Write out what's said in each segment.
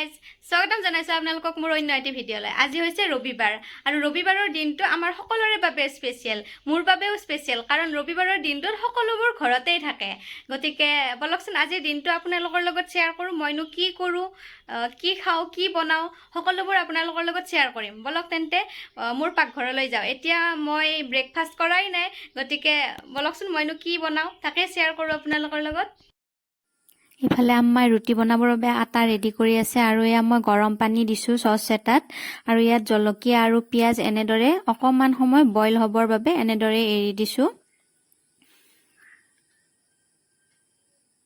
Guys স্বাগতম জনাইছো আপোনালোকক মোৰ অন্য এটি ভিডিঅ'লৈ। আজি হৈছে ৰবিবাৰ আৰু ৰবিবাৰৰ দিনটো আমাৰ সকলোৰে বাবে স্পেচিয়েল, মোৰ বাবেও স্পেচিয়েল, কাৰণ ৰবিবাৰৰ দিনটোত সকলোবোৰ ঘৰতেই থাকে। গতিকে বলকচোন আজিৰ দিনটো আপোনালোকৰ লগত শ্বেয়াৰ কৰোঁ। মইনো কি কৰোঁ, কি খাওঁ, কি বনাওঁ, সকলোবোৰ আপোনালোকৰ লগত শ্বেয়াৰ কৰিম। বলক তেন্তে মোৰ পাকঘৰলৈ যাওঁ। এতিয়া মই ব্ৰেকফাষ্ট কৰাই নাই, গতিকে বলকচোন মইনো কি বনাওঁ তাকে শ্বেয়াৰ কৰোঁ আপোনালোকৰ লগত। ইফালে আম্মাই ৰুটি বনাবৰ বাবে আটা ৰেডি কৰি আছে আৰু এয়া মই গৰম পানী দিছোঁ চচ এটাত আৰু ইয়াত জলকীয়া আৰু পিঁয়াজ এনেদৰে অকণমান সময় বইল হ'বৰ বাবে এনেদৰে এৰি দিছোঁ।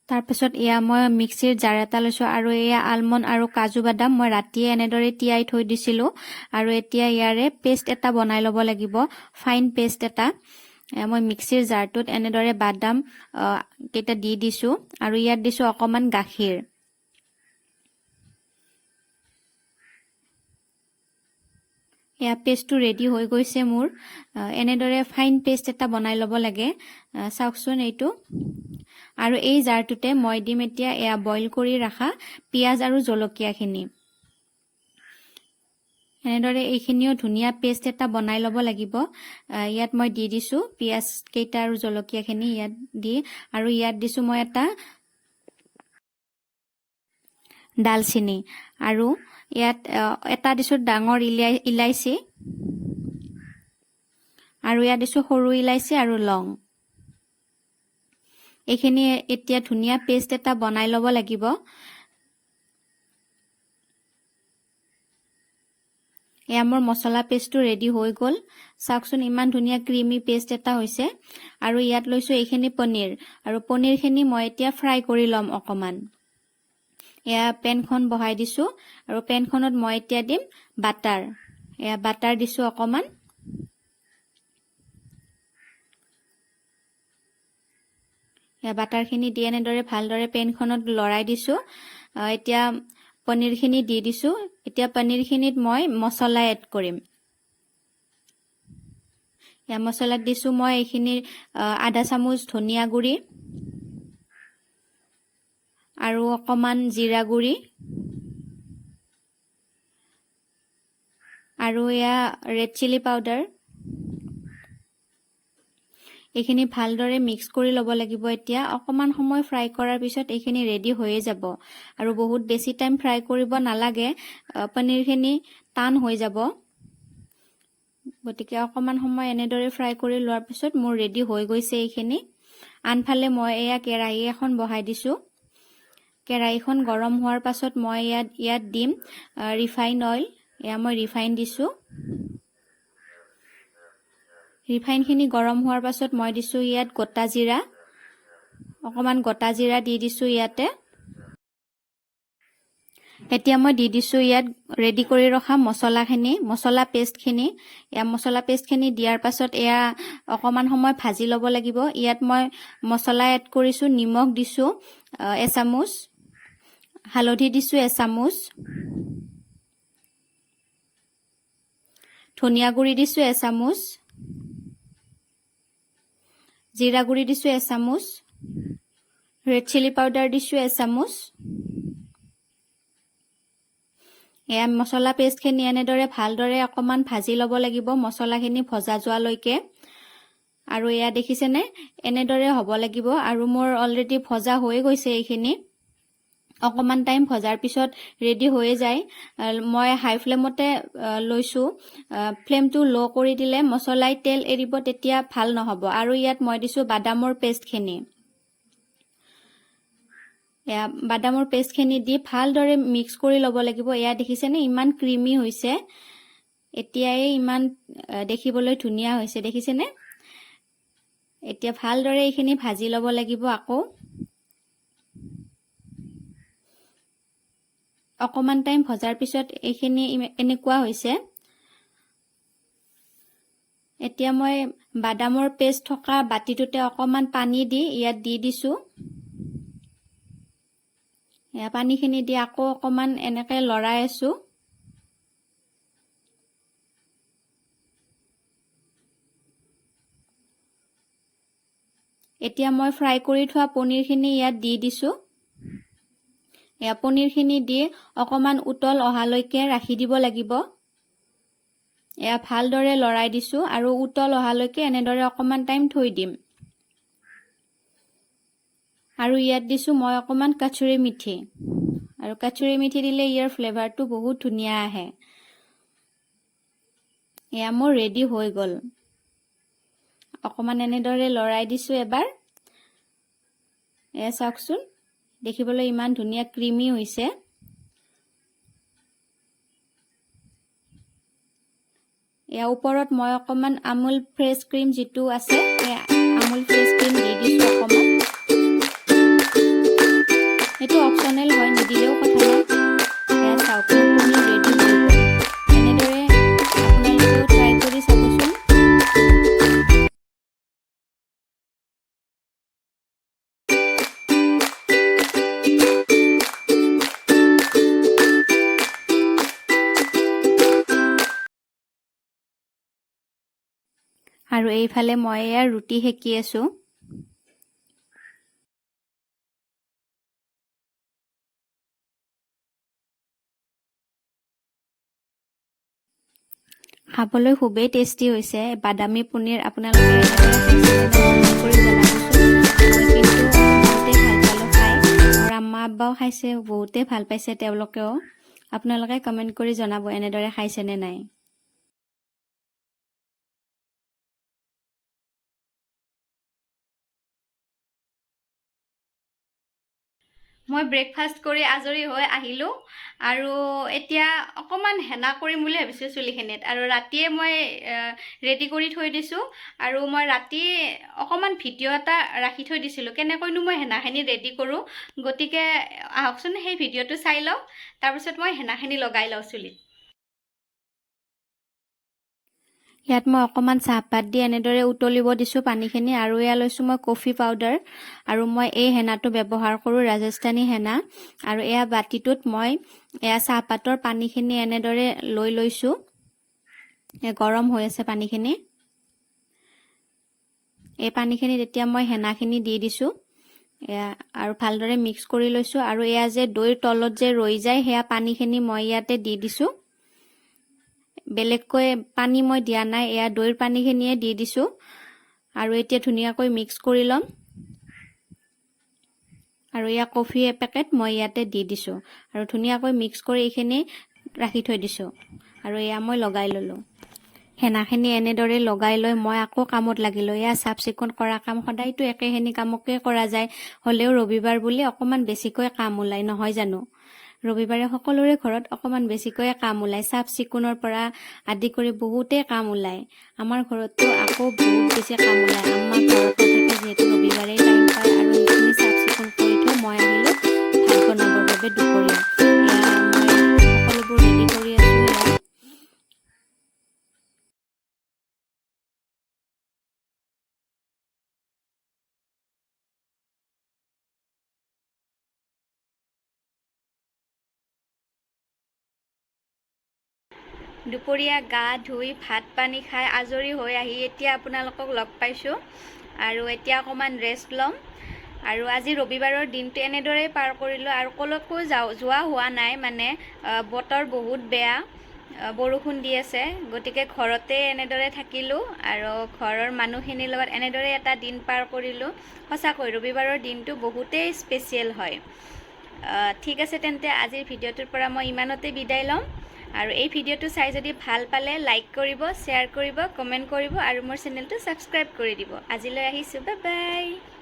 তাৰপিছত এয়া মই মিক্সিৰ জাৰ এটা লৈছোঁ আৰু এয়া আলমণ্ড আৰু কাজু বাদাম মই ৰাতিয়ে এনেদৰে তিয়াই থৈ দিছিলোঁ আৰু এতিয়া ইয়াৰে পেষ্ট এটা বনাই ল'ব লাগিব, ফাইন পেষ্ট এটা। মই মিক্সিৰ জাৰটোত এনেদৰে বাদাম কেইটা দি দিছোঁ আৰু ইয়াত দিছোঁ অকণমান গাখীৰ। এয়া পেষ্টটো ৰেডি হৈ গৈছে মোৰ। এনেদৰে ফাইন পেষ্ট এটা বনাই ল'ব লাগে, চাওকচোন এইটো। আৰু এই জাৰটোতে মই দিম এতিয়া এয়া বইল কৰি ৰখা পিঁয়াজ আৰু জলকীয়াখিনি। এনেদৰে এইখিনিও ধুনীয়া পেষ্ট এটা বনাই ল'ব লাগিব। ইয়াত মই দি দিছোঁ পিঁয়াজ কেইটা আৰু জলকীয়াখিনি ইয়াত দি, আৰু ইয়াত দিছোঁ মই এটা ডালচেনি আৰু ইয়াত এটা দিছোঁ ডাঙৰ ইলাইচি আৰু ইয়াত দিছোঁ সৰু ইলাইচি আৰু লং। এইখিনি এতিয়া ধুনীয়া পেষ্ট এটা বনাই ল'ব লাগিব। এয়া মোৰ মছলা পেষ্টটো ৰেডি হৈ গ'ল। চাওকচোন ইমান ধুনীয়া ক্ৰিমি পেষ্ট এটা হৈছে। আৰু ইয়াত লৈছোঁ এইখিনি পনীৰ, আৰু পনীৰখিনি মই এতিয়া ফ্ৰাই কৰি ল'ম অকণমান। এয়া পেনখন বহাই দিছোঁ আৰু পেনখনত মই এতিয়া দিম বাটাৰ। এয়া বাটাৰ দিছোঁ অকণমান। এয়া বাটাৰখিনি দি এনেদৰে ভালদৰে পেনখনত লৰাই দিছোঁ। এতিয়া পনীৰখিনি দি দিছোঁ। এতিয়া পনীৰখিনিত মই মছলা এড কৰিম। এয়া মছলাত দিছোঁ মই এইখিনি আধা চামুচ ধনিয়া গুড়ি আৰু অকণমান জিৰা গুড়ি আৰু এয়া ৰেড চিলি পাউডাৰ। এইখিনি ভালদৰে মিক্স কৰি ল'ব লাগিব। এতিয়া অকণমান সময় ফ্ৰাই কৰাৰ পিছত এইখিনি ৰেডি হৈয়ে যাব আৰু বহুত বেছি টাইম ফ্ৰাই কৰিব নালাগে, পনীৰখিনি টান হৈ যাব। গতিকে অকণমান সময় এনেদৰে ফ্ৰাই কৰি লোৱাৰ পিছত মোৰ ৰেডি হৈ গৈছে এইখিনি। আনফালে মই এয়া কেৰাহী এখন বহাই দিছোঁ। কেৰাহীখন গৰম হোৱাৰ পাছত মই ইয়াত দিম ৰিফাইন অইল। এয়া মই ৰিফাইন দিছোঁ। ৰিফাইনখিনি গৰম হোৱাৰ পাছত মই দিছোঁ ইয়াত গোটা জিৰা, অকণমান গোটা জিৰা দি দিছোঁ ইয়াতে। এতিয়া মই দি দিছোঁ ইয়াত ৰেডি কৰি ৰখা মছলা পেষ্টখিনি। এয়া মছলা পেষ্টখিনি দিয়াৰ পাছত এয়া অকণমান সময় ভাজি ল'ব লাগিব। ইয়াত মই মছলা এড কৰিছোঁ, নিমখ দিছোঁ এচামুচ, হালধি দিছোঁ এচামুচ, ধনিয়া গুড়ি দিছোঁ এচামুচ, জিৰা গুড়ি দিছোঁ এচামুচ, ৰেড চিলি পাউডাৰ দিছোঁ এচামুচ। এয়া মছলা পেষ্টখিনি এনেদৰে ভালদৰে অকণমান ভাজি ল'ব লাগিব, মছলাখিনি ভজা যোৱালৈকে। আৰু এয়া দেখিছেনে, এনেদৰে হ'ব লাগিব। আৰু মোৰ অলৰেডি ভজা হৈ গৈছে এইখিনি। অকণমান টাইম ভজাৰ পিছত ৰেডি হৈ যায়। মই হাই ফ্লেমতে লৈছোঁ। ফ্লেমটো ল' কৰি দিলে মছলাই তেল এৰিব, তেতিয়া ভাল নহ'ব। আৰু ইয়াত মই দিছোঁ বাদামৰ পেষ্টখিনি। এয়া বাদামৰ পেষ্টখিনি দি ভালদৰে মিক্স কৰি ল'ব লাগিব। এয়া দেখিছেনে ইমান ক্ৰিমি হৈছে, এতিয়াই ইমান দেখিবলৈ ধুনীয়া হৈছে, দেখিছেনে। এতিয়া ভালদৰে এইখিনি ভাজি ল'ব লাগিব। আকৌ অকণমান টাইম ভজাৰ পিছত এইখিনি এনেকুৱা হৈছে। এতিয়া মই বাদামৰ পেষ্ট থকা বাতিটোতে অকণমান পানী দি ইয়াত দি দিছোঁ। এয়া পানীখিনি দি আকৌ অকণমান এনেকৈ লৰাই আছোঁ। এতিয়া মই ফ্ৰাই কৰি থোৱা পনীৰখিনি ইয়াত দি দিছোঁ। এয়া পনীৰখিনি দি অকণমান উতল অহালৈকে ৰাখি দিব লাগিব। এয়া ভালদৰে লৰাই দিছোঁ আৰু উতল অহালৈকে এনেদৰে অকণমান টাইম থৈ দিম। আৰু ইয়াত দিছোঁ মই অকণমান কাচুৰি মিঠি, আৰু কাচুৰি মিঠি দিলে ইয়াৰ ফ্লেভাৰটো বহুত ধুনীয়া আহে। এয়া মোৰ ৰেডি হৈ গ'ল। অকণমান এনেদৰে লৰাই দিছোঁ এবাৰ। এয়া চাওকচোন, দেখিবলৈ ইমান ধুনীয়া ক্ৰিমি হৈছে। এয়া ওপৰত মই অকণমান আমুল ফ্ৰেছ ক্ৰীম যিটো আছে, সেই আমুল ফ্ৰেছ ক্ৰীম দি দিছোঁ অকণমান। এইটো অপচনেল হয়, নিদিলেও কথা নাই। এয়া চাওক, পনীৰ ৰেডি হৈ গ'ল। এনেদৰে আপোনালোকেও ট্ৰাই কৰি চাবচোন। আৰু এইফালে মই এয়া ৰুটি সেকি আছোঁ। খাবলৈ খুবেই টেষ্টি হৈছে বাদামী পনীৰ। আপোনালোকে কৰি জনাবচোন। মই কিন্তু বহুতেই ভাল পালোঁ খাই, মোৰ আম্মা আব্বাও খাইছে, বহুতেই ভাল পাইছে তেওঁলোকেও। আপোনালোকে কমেণ্ট কৰি জনাব এনেদৰে খাইছেনে নাই। মই ব্ৰেকফাষ্ট কৰি আজৰি হৈ আহিলোঁ আৰু এতিয়া অকণমান হেনা কৰিম বুলি ভাবিছোঁ চুলিখিনিত। আৰু ৰাতিয়ে মই ৰেডি কৰি থৈ দিছোঁ, আৰু মই ৰাতি অকণমান ভিডিঅ' এটা ৰাখি থৈ দিছিলোঁ কেনেকৈনো মই হেনাখিনি ৰেডি কৰোঁ। গতিকে আহকচোন সেই ভিডিঅ'টো চাই লওঁ, তাৰপিছত মই হেনাখিনি লগাই লওঁ চুলিত। ইয়াত মই অকণমান চাহপাত দি এনেদৰে উতলিব দিছোঁ পানীখিনি, আৰু এয়া লৈছোঁ মই কফি পাউডাৰ, আৰু মই এই হেনাটো ব্যৱহাৰ কৰোঁ ৰাজস্থানী হেনা। আৰু এয়া বাতিটোত মই এয়া চাহপাতৰ পানীখিনি এনেদৰে লৈ লৈছোঁ। গৰম হৈ আছে পানীখিনি। এই পানীখিনিত এতিয়া মই হেনাখিনি দি দিছোঁ। এয়া আৰু ভালদৰে মিক্স কৰি লৈছোঁ। আৰু এয়া যে দৈৰ তলত যে ৰৈ যায়, সেয়া পানীখিনি মই ইয়াতে দি দিছোঁ। বেলেগকৈ পানী মই দিয়া নাই, এয়া দৈৰ পানীখিনিয়ে দি দিছোঁ। আৰু এতিয়া ধুনীয়াকৈ মিক্স কৰি ল'ম। আৰু এয়া কফি এপেকেট মই ইয়াতে দি দিছোঁ, আৰু ধুনীয়াকৈ মিক্স কৰি এইখিনি ৰাখি থৈ দিছোঁ। আৰু এয়া মই লগাই ল'লোঁ। হেনাখিনি এনেদৰে লগাই লৈ মই আকৌ কামত লাগিলোঁ। এয়া চাফ চিকুণ কৰা কাম, সদায়তো একেখিনি কামকে কৰা যায়, হ'লেও ৰবিবাৰ বুলি অকণমান বেছিকৈ কাম ওলায়, নহয় জানো। ৰবিবাৰে সকলোৰে ঘৰত অকণমান বেছিকৈয়ে কাম ওলায়, চাফ চিকুণৰ পৰা আদি কৰি বহুতেই কাম ওলায়। আমাৰ ঘৰতো আকৌ বহুত বেছি কাম ওলায়। আম্মা ঘৰত নাথাকে যিহেতু ৰবিবাৰেই টাইম পায়, আৰু সেইখিনি চাফ চিকুণ কৰি থৈ মই আহিলোঁ ভাত বনাবৰ বাবে দুপৰীয়া। এয়া মই সকলোবোৰ ৰেডি কৰি আছোঁ। দুপৰীয়া গা ধুই ভাত পানী খাই আজৰি হৈ আহি এতিয়া আপোনালোকক লগ পাইছোঁ, আৰু এতিয়া অকণমান ৰেষ্ট ল'ম। আৰু আজি ৰবিবাৰৰ দিনটো এনেদৰেই পাৰ কৰিলোঁ, আৰু ক'লৈকো যোৱা হোৱা নাই, মানে বতৰ বহুত বেয়া, বৰষুণ দি আছে। গতিকে ঘৰতে এনেদৰে থাকিলোঁ, আৰু ঘৰৰ মানুহখিনিৰ লগত এনেদৰে এটা দিন পাৰ কৰিলোঁ। সঁচাকৈ ৰবিবাৰৰ দিনটো বহুতেই স্পেচিয়েল হয়। ঠিক আছে তেন্তে আজিৰ ভিডিঅ'টোৰ পৰা মই ইমানতে বিদায় ল'ম। আৰু এই ভিডিঅ'টো চাই যদি ভাল পালে লাইক কৰিব, শ্বেয়াৰ কৰিব, কমেণ্ট কৰিব, আৰু মোৰ চেনেলটো ছাবস্ক্ৰাইব কৰি দিব। আজিলৈ আহিছোঁ, বাই বাই।